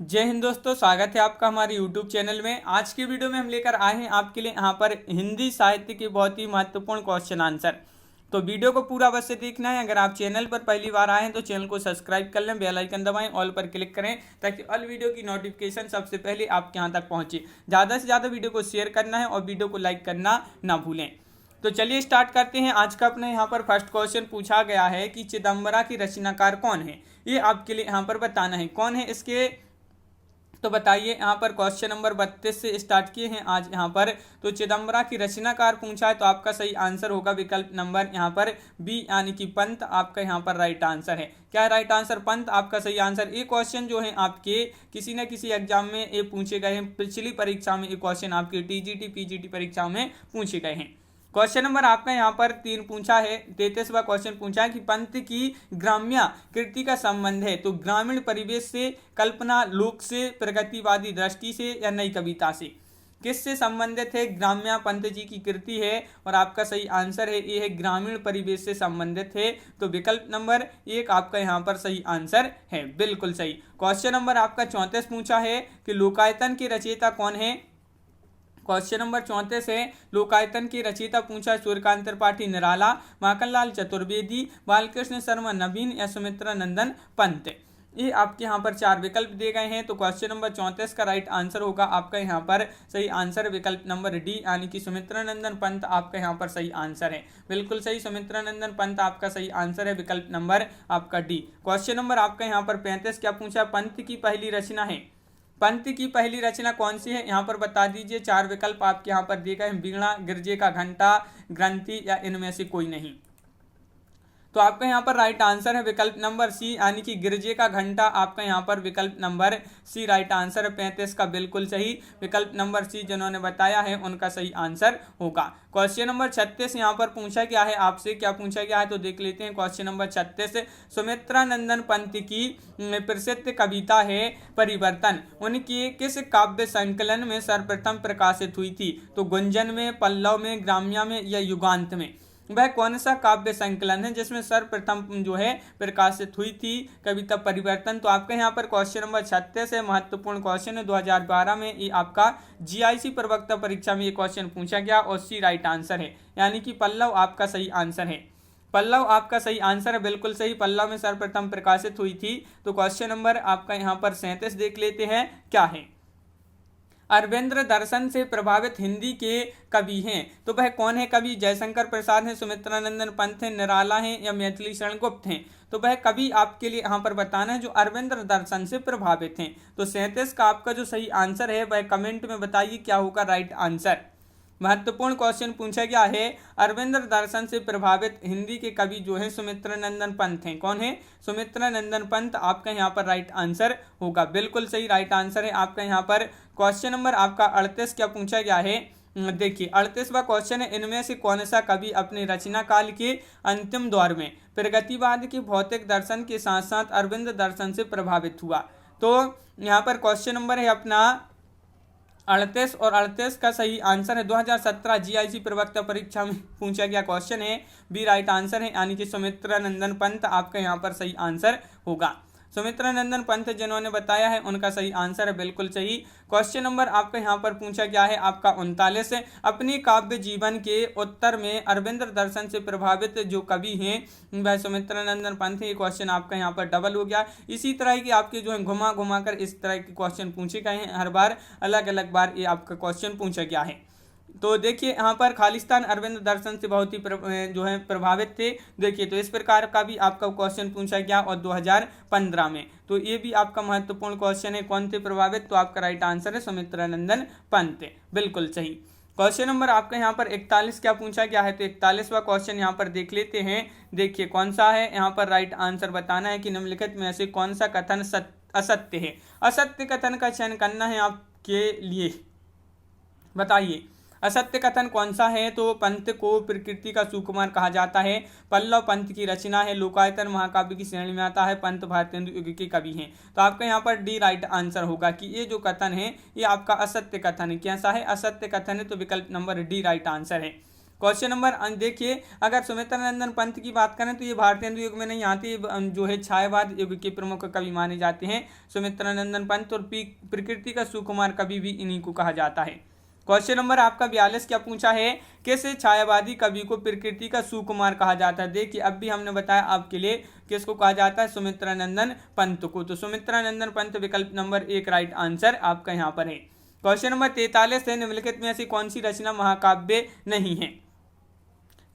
जय हिंद दोस्तों, स्वागत है आपका हमारे YouTube चैनल में। आज की वीडियो में हम लेकर आए हैं आपके लिए यहाँ पर हिंदी साहित्य के बहुत ही महत्वपूर्ण क्वेश्चन आंसर। तो वीडियो को पूरा अवश्य देखना है। अगर आप चैनल पर पहली बार आए हैं तो चैनल को सब्सक्राइब कर लें, बेल आइकन दबाएं, ऑल पर क्लिक करें ताकि ऑल वीडियो की नोटिफिकेशन सबसे पहले आपके यहाँ तक पहुँचे। ज़्यादा से ज़्यादा वीडियो को शेयर करना है और वीडियो को लाइक करना ना भूलें। तो चलिए स्टार्ट करते हैं। आज का अपने यहाँ पर फर्स्ट क्वेश्चन पूछा गया है कि चिदम्बरा की रचनाकार कौन है। ये आपके लिए यहाँ पर बताना है कौन है इसके। तो बताइए, यहाँ पर क्वेश्चन नंबर 32 से स्टार्ट किए हैं आज यहाँ पर। तो चिदम्बरा की रचनाकार पूछा है तो आपका सही आंसर होगा विकल्प नंबर यहाँ पर बी यानी कि पंत आपका यहाँ पर राइट आंसर है। क्या है राइट आंसर? पंत आपका सही आंसर। ये क्वेश्चन जो है आपके किसी न किसी एग्जाम में ये पूछे गए हैं। पिछली परीक्षा में ये क्वेश्चन आपके टीजीटी पीजीटी परीक्षा में पूछे गए हैं। क्वेश्चन नंबर आपका यहाँ पर 3 पूछा है। 33वां क्वेश्चन पूछा है कि पंत की ग्राम्य कृति का संबंध है तो ग्रामीण परिवेश से, कल्पना, लोक से, प्रगतिवादी दृष्टि से या नई कविता से। किससे संबंधित है? ग्राम्य पंत जी की कृति है और आपका सही आंसर है ये है ग्रामीण परिवेश से संबंधित है। तो विकल्प नंबर 1 आपका यहाँ पर सही आंसर है, बिल्कुल सही। क्वेश्चन नंबर आपका 34 पूछा है कि लोकायतन के रचयिता कौन है। क्वेश्चन नंबर 34 है लोकायतन की रचयिता पूछा सूर्यकांत त्रिपाठी निराला, माखनलाल चतुर्वेदी, बालकृष्ण शर्मा नवीन या सुमित्रा नंदन पंत। ये आपके यहाँ पर 4 विकल्प दिए गए हैं। तो क्वेश्चन नंबर 34 का राइट आंसर होगा आपका यहाँ पर सही आंसर विकल्प नंबर डी यानी कि सुमित्रा नंदन पंत आपका यहाँ पर सही आंसर है, बिल्कुल सही। सुमित्रा नंदन पंत आपका सही आंसर है, विकल्प नंबर आपका डी। क्वेश्चन नंबर आपका यहाँ पर 35 क्या पूछा? पंत की पहली रचना है। पंत की पहली रचना कौन सी है यहाँ पर बता दीजिए। 4 विकल्प आपके यहाँ पर दिए गए हैं, वीणा, गिरजे का घंटा, ग्रंथि या इनमें से कोई नहीं। तो आपका यहाँ पर राइट आंसर है विकल्प नंबर सी यानी कि गिरजे का घंटा आपका यहाँ पर विकल्प नंबर सी राइट आंसर है। 35 का बिल्कुल सही, विकल्प नंबर सी जिन्होंने बताया है उनका सही आंसर होगा। क्वेश्चन नंबर 36 यहाँ पर पूछा गया है आपसे, क्या पूछा गया है तो देख लेते हैं। क्वेश्चन नंबर 36 सुमित्रा नंदन पंत की प्रसिद्ध कविता है परिवर्तन उनकी किस काव्य संकलन में सर्वप्रथम प्रकाशित हुई थी। तो गुंजन में, पल्लव में, ग्राम्या में या युगांत में। वह कौन सा काव्य संकलन है जिसमें सर्वप्रथम जो है प्रकाशित हुई थी कविता परिवर्तन। तो आपके यहाँ पर क्वेश्चन नंबर 36 है, महत्वपूर्ण क्वेश्चन है। 2012 में ये आपका जीआईसी प्रवक्ता परीक्षा में ये क्वेश्चन पूछा गया और सी राइट आंसर है यानी कि पल्लव आपका सही आंसर है। पल्लव आपका सही आंसर है, बिल्कुल सही। पल्लव में सर्वप्रथम प्रकाशित हुई थी। तो क्वेश्चन नंबर आपका यहाँ पर 37 देख लेते हैं क्या है। अरविंद दर्शन से प्रभावित हिंदी के कवि हैं तो वह कौन है कवि? जयशंकर प्रसाद हैं, सुमित्रा नंदन पंत हैं, निराला हैं या मैथिली शरण गुप्त हैं। तो वह कवि आपके लिए यहाँ पर बताना है जो अरविंद दर्शन से प्रभावित हैं। तो 37 का आपका जो सही आंसर है वह कमेंट में बताइए क्या होगा राइट आंसर। महत्वपूर्ण क्वेश्चन पूछा गया है। अरविंद दर्शन से प्रभावित हिंदी के कवि जो है सुमित्रा नंदन पंत हैं। कौन है? सुमित्रा नंदन पंत आपका यहाँ पर राइट आंसर होगा, बिल्कुल सही राइट आंसर है आपका यहाँ पर। क्वेश्चन नंबर आपका 38 क्या पूछा गया है देखिए। 38वां क्वेश्चन है इनमें से कौन सा कवि अपने रचना काल के अंतिम दौर में प्रगतिवाद के भौतिक दर्शन के साथ साथ अरविंद दर्शन से प्रभावित हुआ। तो यहाँ पर क्वेश्चन नंबर है अपना 38 और 38 का सही आंसर है 2017 जीआईसी प्रवक्ता परीक्षा में पूछा गया क्वेश्चन है, बी राइट आंसर है यानी कि सुमित्रा नंदन पंत आपका यहाँ पर सही आंसर होगा। सुमित्रा नंदन पंत जिन्होंने बताया है उनका सही आंसर है, बिल्कुल सही। क्वेश्चन नंबर आपका यहाँ पर पूछा गया है आपका 39 अपनी काव्य जीवन के उत्तर में अरविंद दर्शन से प्रभावित जो कवि हैं वह सुमित्रा नंदन पंत है। ये क्वेश्चन आपका यहाँ पर डबल हो गया। इसी तरह की आपके जो है घुमा घुमा कर इस तरह के क्वेश्चन पूछे गए हैं, हर बार अलग अलग बार ये आपका क्वेश्चन पूछा गया है। तो देखिए यहाँ पर खालिस्तान अरविंद दर्शन से बहुत ही जो है प्रभावित थे। देखिए तो इस प्रकार का भी आपका क्वेश्चन पूछा गया और 2015 में। तो ये भी आपका महत्वपूर्ण क्वेश्चन है, कौन थे प्रभावित। तो आपका राइट आंसर है सुमित्रा नंदन पंत, बिल्कुल सही। क्वेश्चन नंबर आपका यहाँ पर 41 क्या पूछा गया है। तो 41वां क्वेश्चन यहाँ पर देख लेते हैं। देखिए कौन सा है, यहाँ पर राइट आंसर बताना है कि निम्नलिखित में से कौन सा कथन असत्य है। असत्य कथन का चयन करना है आपके लिए, बताइए असत्य कथन कौन सा है। तो पंत को प्रकृति का सुकुमार कहा जाता है, पल्लव पंत की रचना है, लोकायतन महाकाव्य की श्रेणी में आता है, पंत भारतेंदु युग के कवि हैं। तो आपका यहाँ पर डी राइट आंसर होगा कि ये जो कथन है ये आपका असत्य कथन है। कैसा है? असत्य कथन है, तो विकल्प नंबर डी राइट आंसर है। क्वेश्चन नंबर देखिए, अगर सुमित्रा नंदन पंत की बात करें तो ये भारतीय हिंदू युग में नहीं आती, जो है छायावाद युग के प्रमुख कवि माने जाते हैं सुमित्रा नंदन पंत, और प्रकृति का सुकुमार कवि भी इन्हीं को कहा जाता है। क्वेश्चन नंबर आपका 42 क्या पूछा है, किस छायावादी कवि को प्रकृति का सुकुमार कहा जाता है। देखिए अब भी हमने बताया आपके लिए किसको कहा जाता है, सुमित्रा नंदन पंत को। तो सुमित्रा नंदन पंत विकल्प नंबर 1 राइट आंसर आपका यहाँ पर है। क्वेश्चन नंबर 43 है, निम्नलिखित में ऐसी कौन सी रचना महाकाव्य नहीं है।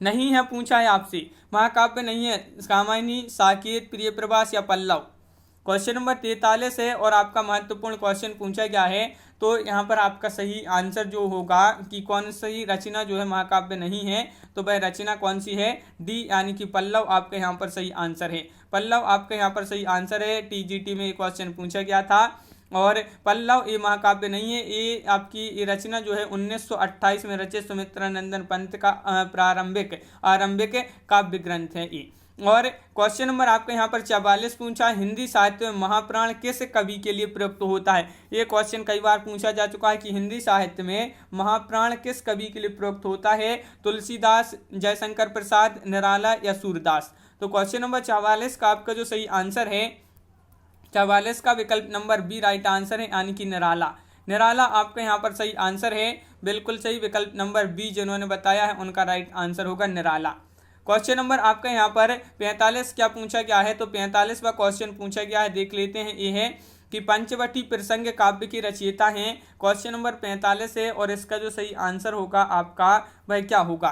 नहीं है पूछा है आपसे, महाकाव्य नहीं है, कामायनी, साकेत, प्रिय प्रवास या पल्लव। क्वेश्चन नंबर 43 है और आपका महत्वपूर्ण क्वेश्चन पूछा गया है। तो यहाँ पर आपका सही आंसर जो होगा कि कौन सी रचना जो है महाकाव्य नहीं है, तो वह रचना कौन सी है, डी यानी कि पल्लव आपका यहाँ पर सही आंसर है। पल्लव आपका यहाँ पर सही आंसर है। टीजीटी में ये क्वेश्चन पूछा गया था और पल्लव ये महाकाव्य नहीं है, ये आपकी ये रचना जो है 1928 में रचित सुमित्रा नंदन पंत का आरंभिक काव्य ग्रंथ है ये। और क्वेश्चन नंबर आपका यहाँ पर 44 पूछा, हिंदी साहित्य में महाप्राण किस कवि के लिए प्रयुक्त होता है। ये क्वेश्चन कई बार पूछा जा चुका है कि हिंदी साहित्य में महाप्राण किस कवि के लिए प्रयुक्त होता है, तुलसीदास, जयशंकर प्रसाद, निराला या सूरदास। तो क्वेश्चन नंबर 44 का आपका जो सही आंसर है, 44 का विकल्प नंबर बी राइट आंसर है, यानी कि निराला। निराला आपका यहाँ पर सही आंसर है, बिल्कुल सही, विकल्प नंबर बी जिन्होंने बताया है उनका राइट आंसर होगा निराला। क्वेश्चन नंबर आपका यहाँ पर 45 क्या पूछा गया है, तो 45वां क्वेश्चन पूछा गया है, देख लेते हैं। ये है कि पंचवटी प्रसंग काव्य की रचयिता हैं। क्वेश्चन नंबर 45 है और इसका जो सही आंसर होगा आपका वह क्या होगा,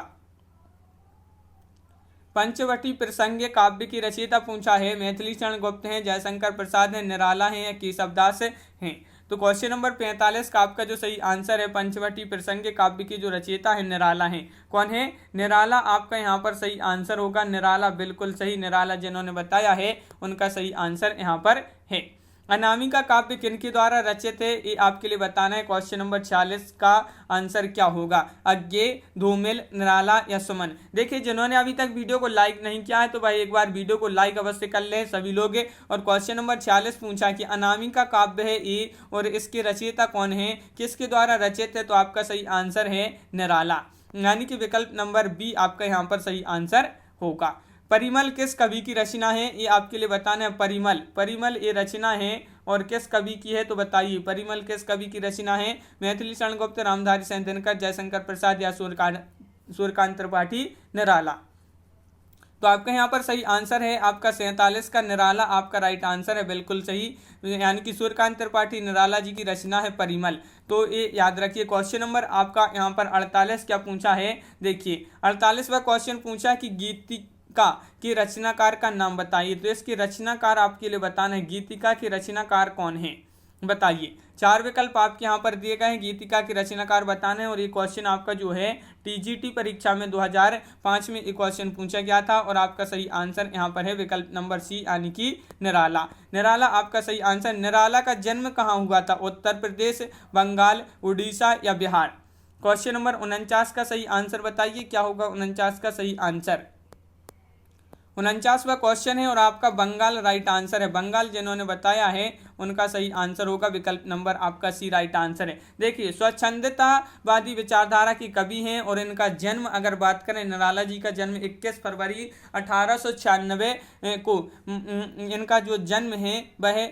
पंचवटी प्रसंग काव्य की रचयिता पूछा है मैथिली शरण गुप्त हैं, जयशंकर प्रसाद हैं, निराला हैं या केशवदास हैं। तो क्वेश्चन नंबर 45 का आपका जो सही आंसर है, पंचवटी प्रसंग काव्य की जो रचयिता है निराला हैं। कौन है, निराला आपका यहाँ पर सही आंसर होगा, निराला बिल्कुल सही, निराला जिन्होंने बताया है उनका सही आंसर यहाँ पर है। अनामिका काव्य किनके द्वारा रचित है, ये आपके लिए बताना है। क्वेश्चन नंबर 46 का आंसर क्या होगा, अज्ञे, धूमिल, निराला या सुमन। देखिए जिन्होंने अभी तक वीडियो को लाइक नहीं किया है तो भाई एक बार वीडियो को लाइक अवश्य कर ले सभी लोग। और क्वेश्चन नंबर 46 पूछा कि अनामिका काव्य है ये और इसके रचयिता कौन है, किसके द्वारा रचित है, तो आपका सही आंसर है निराला, यानी कि विकल्प नंबर बी आपका यहाँ पर सही आंसर होगा। परिमल किस कवि की रचना है, ये आपके लिए बताना है। परिमल ये रचना है और किस कवि की है, तो बताइए परिमल किस कवि की रचना है, मैथिली शरण गुप्त, रामधारी सिंह दिनकर, जयशंकर प्रसाद या सूर्यकांत त्रिपाठी, निराला। तो आपका यहाँ पर सही आंसर है आपका 47 का निराला आपका राइट आंसर है, बिल्कुल सही, यानी कि सूर्यकांत त्रिपाठी निराला जी की रचना है परिमल। तो ये याद रखिए। क्वेश्चन नंबर आपका यहाँ पर 48 क्या पूछा है, देखिए 48वां क्वेश्चन पूछा कि गीतिका की रचनाकार का नाम बताइए। तो इसकी रचनाकार आपके लिए बताना है, गीतिका की रचनाकार कौन है बताइए। 4 विकल्प आपके यहाँ पर दिए गए हैं, गीतिका की रचनाकार बताना है। और ये क्वेश्चन आपका जो है टीजीटी परीक्षा में 2005 में ये क्वेश्चन पूछा गया था और आपका सही आंसर यहाँ पर है विकल्प नंबर सी, यानी कि निराला। निराला आपका सही आंसर। निराला का जन्म कहाँ हुआ था, उत्तर प्रदेश, बंगाल, उड़ीसा या बिहार। क्वेश्चन नंबर 49 का सही आंसर बताइए, क्या होगा 49 का सही आंसर। 49वां क्वेश्चन है और आपका बंगाल राइट आंसर है। बंगाल जिन्होंने बताया है उनका सही आंसर होगा विकल्प नंबर आपका सी राइट आंसर है। देखिए स्वच्छंदतावादी विचारधारा की कवि हैं और इनका जन्म अगर बात करें, निराला जी का जन्म 21 फरवरी 1896 को इनका जो जन्म है वह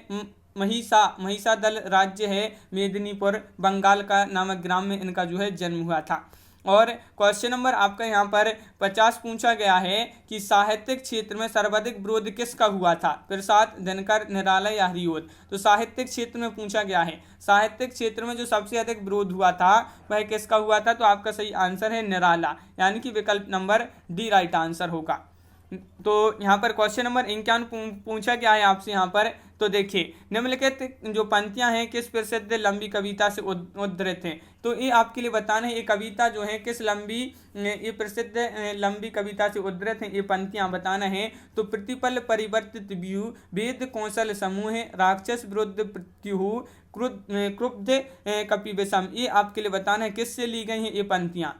महिषादल राज्य है, मेदिनीपुर बंगाल का नामक ग्राम में इनका जो है जन्म हुआ था। और क्वेश्चन नंबर आपका यहाँ पर 50 पूछा गया है कि साहित्यिक क्षेत्र में सर्वाधिक विरोध किसका हुआ था, प्रसाद, दिनकर, निराला या हरिओद। तो साहित्यिक क्षेत्र में पूछा गया है, साहित्यिक क्षेत्र में जो सबसे अधिक विरोध हुआ था वह किसका हुआ था, तो आपका सही आंसर है निराला, यानी कि विकल्प नंबर डी राइट आंसर होगा। तो यहाँ पर क्वेश्चन नंबर 51 पूछा गया है आपसे यहाँ पर। तो देखिए निम्नलिखित जो पंक्तियां हैं किस प्रसिद्ध लंबी कविता से उद्धृत हैं। तो ये आपके लिए बताना है ये कविता जो है किस ये प्रसिद्ध लंबी कविता से उद्धृत हैं, ये पंक्तियां बताना है। तो प्रतिपल परिवर्तित व्यू, वेद कौशल समूह, राक्षस विरुद्ध प्रत्युहु, क्रुद्ध कपिविषम, ये आपके लिए बताना है किससे ली गई हैं ये पंक्तियां।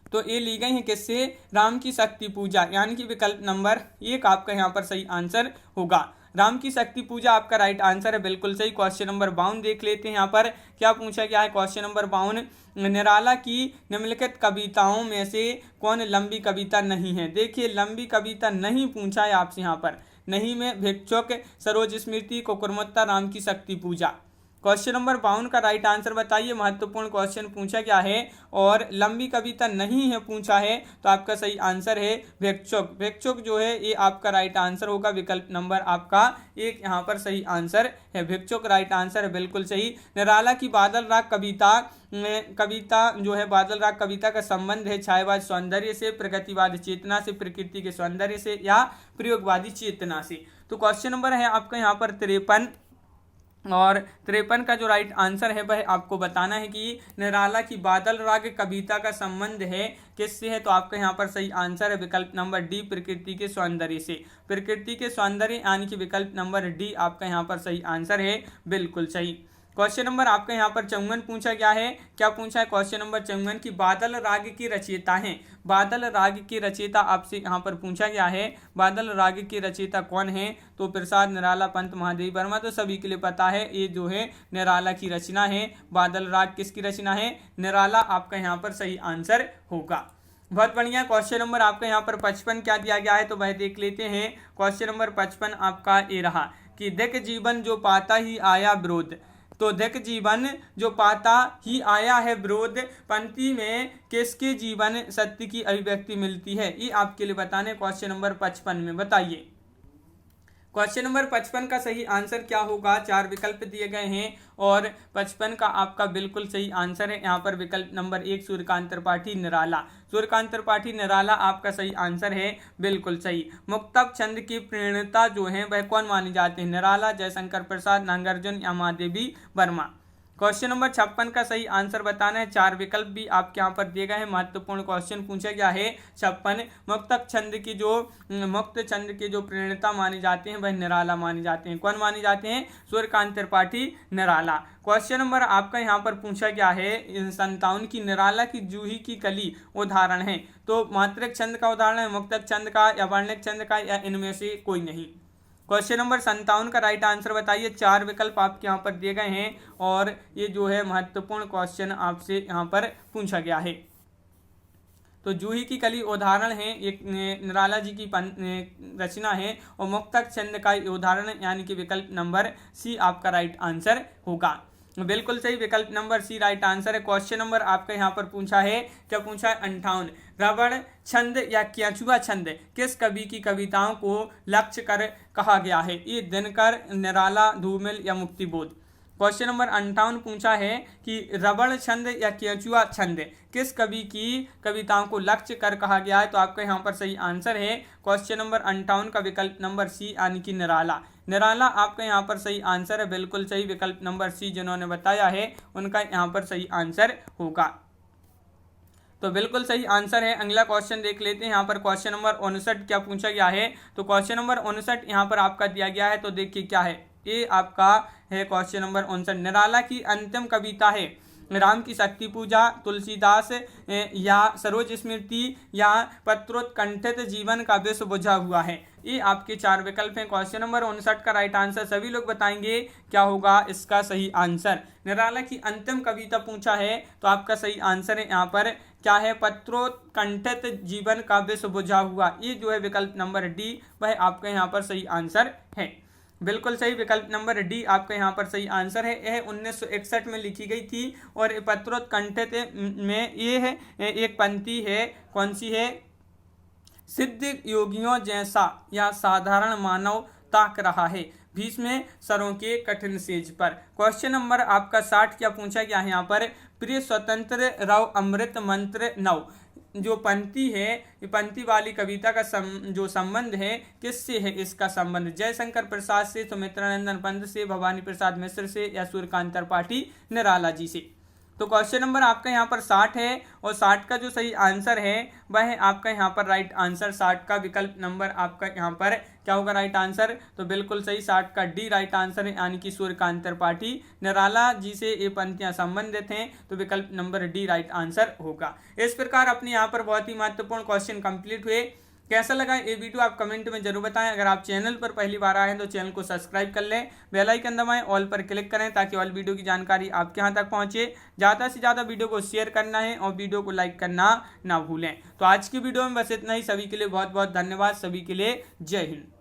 तो ये ली गई हैं किससे, राम की शक्ति पूजा, यानी कि विकल्प नंबर 1 आपका यहाँ पर सही आंसर होगा। राम की शक्ति पूजा आपका राइट आंसर है, बिल्कुल सही। क्वेश्चन नंबर 52 देख लेते हैं यहाँ पर क्या पूछा गया है। क्वेश्चन नंबर 52, निराला की निम्नलिखित कविताओं में से कौन लंबी कविता नहीं है। देखिए लंबी कविता नहीं पूछा है आपसे यहाँ पर, नहीं में भिक्षुक, सरोज स्मृति, कुकुरमुत्ता, राम की शक्ति पूजा। क्वेश्चन नंबर 52 का राइट आंसर बताइए, महत्वपूर्ण क्वेश्चन पूछा गया है और लंबी कविता नहीं है पूछा है, तो आपका सही आंसर है भिक्षुक। भिक्षुक जो है ये आपका राइट आंसर होगा, विकल्प नंबर आपका एक यहाँ पर सही आंसर है, भिक्षुक राइट आंसर है, बिल्कुल सही। निराला की बादल राग कविता जो है, बादल राग कविता का संबंध है छायावाद सौंदर्य से, प्रगतिवादी चेतना से, प्रकृति के सौंदर्य से या प्रयोगवादी चेतना से। तो क्वेश्चन नंबर है आपका यहाँ पर 53 और 53 का जो राइट आंसर है वह आपको बताना है कि निराला की बादल राग कविता का संबंध है किससे है, तो आपका यहाँ पर सही आंसर है विकल्प नंबर डी, प्रकृति के सौंदर्य से। प्रकृति के सौंदर्य यानी कि विकल्प नंबर डी आपका यहाँ पर सही आंसर है, बिल्कुल सही। क्वेश्चन नंबर आपका यहाँ पर 54 पूछा गया है, क्या पूछा है क्वेश्चन नंबर 54 की बादल राग की रचयिता हैं। बादल राग की रचयिता आपसे यहाँ पर पूछा गया है, बादल राग की रचयिता कौन है, तो प्रसाद, निराला, पंत, महादेवी वर्मा। तो सभी के लिए पता है ये जो है निराला की रचना है। बादल राग किसकी रचना है, निराला आपका यहाँ पर सही आंसर होगा। बहुत बढ़िया। क्वेश्चन नंबर आपका यहाँ पर 55 क्या दिया गया है, तो वह देख लेते हैं। क्वेश्चन नंबर 55 आपका ये रहा कि देख जीवन जो पाता ही आया विरोध। तो देख जीवन जो पाता ही आया है विरोध पंक्ति में किसके जीवन सत्य की अभिव्यक्ति मिलती है, ये आपके लिए बताने क्वेश्चन नंबर 55 में बताइए। क्वेश्चन नंबर 55 का सही आंसर क्या होगा, 4 विकल्प दिए गए हैं और 55 का आपका बिल्कुल सही आंसर है यहाँ पर विकल्प नंबर 1, सूर्यकांत त्रिपाठी निराला। सूर्यकांत त्रिपाठी निराला आपका सही आंसर है, बिल्कुल सही। मुक्तक छंद की प्रेरणा जो है वह कौन मानी जाती है, निराला, जयशंकर प्रसाद, नागार्जुन या महादेवी वर्मा। क्वेश्चन नंबर 56 का सही आंसर बताना है, 4 विकल्प भी आपके यहाँ पर दिए गए हैं। महत्वपूर्ण क्वेश्चन पूछा गया है 56। मुक्त छंद की जो प्रेरणा मानी जाते हैं वह निराला मानी जाते हैं। कौन मानी जाते हैं, सूर्यकांत त्रिपाठी निराला। क्वेश्चन नंबर आपका यहाँ पर पूछा गया है 57 की निराला की जूही की कली उदाहरण है। तो मात्रिक छंद का उदाहरण है, मुक्तक छंद का या वर्णिक छंद का या इनमें से कोई नहीं। क्वेश्चन नंबर 57 का राइट आंसर बताइए, 4 विकल्प आपके यहाँ पर दिए गए हैं और ये जो है महत्वपूर्ण क्वेश्चन आपसे यहाँ पर पूछा गया है। तो जूही की कली उदाहरण है, एक निराला जी की रचना है और मुक्तक छंद का उदाहरण यानी कि विकल्प नंबर सी आपका राइट आंसर होगा, बिल्कुल सही। विकल्प नंबर सी राइट आंसर है। क्वेश्चन नंबर आपका यहाँ पर पूछा है, क्या पूछा है 58, रबड़ छंद या केंचुआ छंद किस कवि की कविताओं को लक्ष्य कर कहा गया है, ये दिनकर, निराला, धूमिल या मुक्तिबोध। क्वेश्चन नंबर 58 पूछा है कि रबड़ छंद या केंचुआ छंद किस कवि की कविताओं को लक्ष्य कर कहा गया है, तो आपका यहाँ पर सही आंसर है क्वेश्चन नंबर 58 का विकल्प नंबर सी यानी कि निराला। निराला आपका यहाँ पर सही आंसर है, बिल्कुल सही। विकल्प नंबर सी जिन्होंने बताया है उनका यहाँ पर सही आंसर होगा, तो बिल्कुल सही आंसर है। अगला क्वेश्चन देख लेते हैं। यहाँ पर क्वेश्चन नंबर 59 क्या पूछा गया है, तो क्वेश्चन नंबर 59 यहाँ पर आपका दिया गया है, तो देखिए क्या है, ये आपका है क्वेश्चन नंबर 59। निराला की अंतिम कविता है राम की शक्ति पूजा, तुलसीदास या सरोज स्मृति या पत्रोत्कंठित जीवन का विष बुझा हुआ है। ये आपके 4 विकल्प हैं। क्वेश्चन नंबर 59 का राइट आंसर सभी लोग बताएंगे क्या होगा इसका सही आंसर। निराला की अंतिम कविता पूछा है तो आपका सही आंसर है यहाँ पर क्या है, पत्रोत्कंठित जीवन का विष बुझा हुआ। ये जो है विकल्प नंबर डी वह आपका यहाँ पर सही आंसर है, बिल्कुल सही। विकल्प नंबर डी आपका यहाँ पर सही आंसर है। यह 1961 में लिखी गई थी और पत्रोत्कंठित में ये है एक पंक्ति है, कौन सी है, सिद्ध योगियों जैसा या साधारण मानव ताक रहा है भीष्म सरों के कठिन सेज पर। क्वेश्चन नंबर आपका 60 क्या पूछा गया है यहाँ पर, प्रिय स्वतंत्र राव अमृत मंत्र नव। जो पंक्ति है, पंक्ति वाली कविता का जो संबंध है किससे है, इसका संबंध जयशंकर प्रसाद से, सुमित्रानंदन पंत से, भवानी प्रसाद मिश्र से या सूर्यकांत त्रिपाठी निराला जी से। तो क्वेश्चन नंबर आपका यहाँ पर 60 है और 60 का जो सही आंसर है वह है आपका यहाँ पर राइट आंसर 60 का विकल्प नंबर आपका यहाँ पर क्या होगा राइट आंसर, तो बिल्कुल सही 60 का डी राइट आंसर है यानी कि सूर्यकांत त्रिपाठी निराला जी से ये पंक्तियां संबंधित हैं, तो विकल्प नंबर डी राइट आंसर होगा। इस प्रकार अपने यहाँ पर बहुत ही महत्वपूर्ण क्वेश्चन कंप्लीट हुए। कैसा लगा ये वीडियो आप कमेंट में जरूर बताएं। अगर आप चैनल पर पहली बार आए हैं तो चैनल को सब्सक्राइब कर लें, बेल आइकन दबाएं, ऑल पर क्लिक करें ताकि ऑल वीडियो की जानकारी आपके यहाँ तक पहुँचे। ज़्यादा से ज़्यादा वीडियो को शेयर करना है और वीडियो को लाइक करना ना भूलें। तो आज की वीडियो में बस इतना ही। सभी के लिए बहुत बहुत धन्यवाद। सभी के लिए जय हिंद।